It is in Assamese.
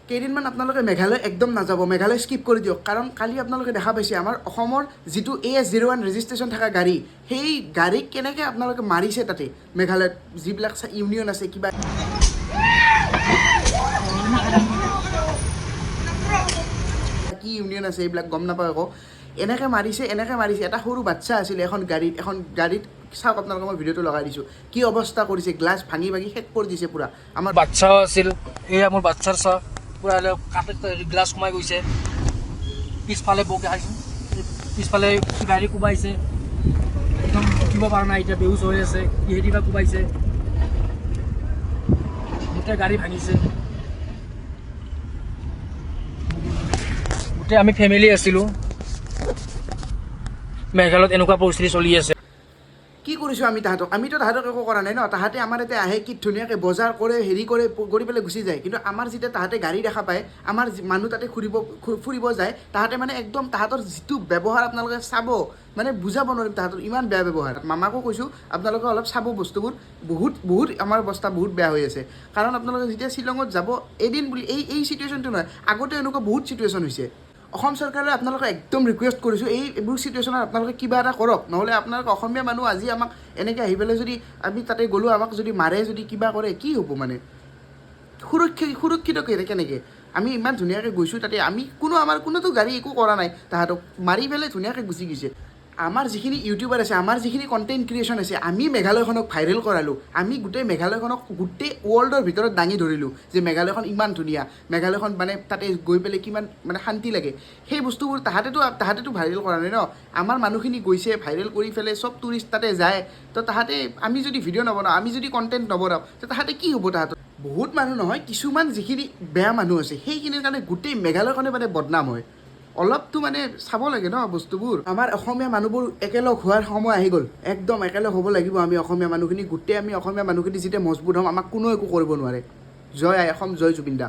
কেইদিনমান আপোনালোকে মেঘালয় একদম নাযাব, মেঘালয় স্কিপ কৰি দিয়ক। কাৰণ কালি আপোনালোকে দেখা পাইছে আমাৰ অসমৰ যিটো AS01 ৰেজিষ্ট্ৰেশ্যন থকা গাড়ী, সেই গাড়ীক কেনেকৈ আপোনালোকে মাৰিছে তাতে মেঘালয়ত যিবিলাক ইউনিয়ন আছে, কিবা কি ইউনিয়ন আছে এইবিলাক গম নাপায় আকৌ। এনেকৈ মাৰিছে এটা সৰু বাচ্চা আছিলে এখন গাড়ীত চাওক আপোনালোকে, মই ভিডিঅ'টো লগাই দিছোঁ, কি অৱস্থা কৰিছে, গ্লাছ ভাঙি শেষ কৰি দিছে পূৰা। আমাৰ বাচ্চাও আছিল, এয়া মোৰ বাচ্চাৰ চাওক পূৰা কাঠত গ্লাছ সোমাই গৈছে, পিছফালে বকে খাইছোঁ, পিছফালে গাড়ী কোবাইছে, একদম উঠিব পৰা নাই, এতিয়া বেহুচ হৈ আছে, কিহেদি বা কোবাইছে, গোটেই গাড়ী ভাঙিছে। গোটেই আমি ফেমিলি আছিলোঁ। মেঘালয়ত এনেকুৱা পৰিস্থিতি চলি আছে। কি কৰিছোঁ আমিতো তাহাঁতক একো কৰা নাই ন। তাহাঁতে আমাৰ ইয়াতে আহে, কি ধুনীয়াকৈ বজাৰ কৰে, হেৰি কৰি পেলাই গুচি যায়। কিন্তু আমাৰ যেতিয়া তাহাঁতে গাড়ী দেখা পায়, আমাৰ মানুহ তাতে ফুৰিব যায়, তাহাঁতে মানে একদম তাহাঁতৰ যিটো ব্যৱহাৰ আপোনালোকে চাব, মানে বুজাব নোৱাৰিম তাহাঁতৰ ইমান বেয়া ব্যৱহাৰ। মামাকো কৈছোঁ আপোনালোকে অলপ চাব বস্তুবোৰ, বহুত আমাৰ অৱস্থা বহুত বেয়া হৈ আছে। কাৰণ আপোনালোকে যেতিয়া শ্বিলঙত যাব, এদিন বুলি এই চিটুৱেশ্যনটো নহয়, আগতে এনেকুৱা বহুত চিটুৱেশ্যন হৈছে। অসম চৰকাৰলৈ আপোনালোকে একদম ৰিকুৱেষ্ট কৰিছোঁ, এইবোৰ চিটুৱেশ্যনত আপোনালোকে কিবা এটা কৰক। নহ'লে আপোনালোকে অসমীয়া মানুহ আজি আমাক এনেকৈ আহি পেলাই যদি আমি তাতে গ'লোঁ, আমাক যদি মাৰে, যদি কিবা কৰে, কি হ'ব মানে? সুৰক্ষিত কেনেকৈ? আমি ইমান ধুনীয়াকৈ গৈছোঁ তাতে, আমাৰ কোনোতো গাড়ী একো কৰা নাই, তাহাঁতক মাৰি পেলাই ধুনীয়াকৈ গুচি গৈছে। আমাৰ যিখিনি ইউটিউবাৰ আছে, আমাৰ যিখিনি কণ্টেণ্ট ক্ৰিয়েশ্যন আছে, আমি মেঘালয়খনক ভাইৰেল কৰালোঁ। আমি গোটেই মেঘালয়খনক গোটেই ৱৰ্ল্ডৰ ভিতৰত দাঙি ধৰিলোঁ যে মেঘালয়খন ইমান ধুনীয়া, মেঘালয়খন মানে তাতে গৈ পেলাই কিমান মানে শান্তি লাগে। সেই বস্তুবোৰ তাহাঁতেতো ভাইৰেল কৰা নাই ন। আমাৰ মানুহখিনি গৈছে, ভাইৰেল কৰি পেলাই চব টুৰিষ্ট তাতে যায়। তো তাহাঁতে, আমি যদি ভিডিঅ' নবনাওঁ, আমি যদি কণ্টেণ্ট নবনাওঁ, তো তাহাঁতে কি হ'ব? তাহাঁতৰ বহুত মানুহ নহয়, কিছুমান যিখিনি বেয়া মানুহ আছে, সেইখিনিৰ কাৰণে গোটেই মেঘালয়খনে মানে বদনাম হয়। অলপতো মানে চাব লাগে ন বস্তুবোৰ। আমাৰ অসমীয়া মানুহবোৰ একেলগ হোৱাৰ সময় আহি গ'ল, একদম একেলগ হ'ব লাগিব। আমি অসমীয়া মানুহখিনি, গোটেই আমি অসমীয়া মানুহখিনি যেতিয়া মজবুত হ'ম, আমাক কোনো একো কৰিব নোৱাৰে। জয় আই অসম, জয় জুবিন দা।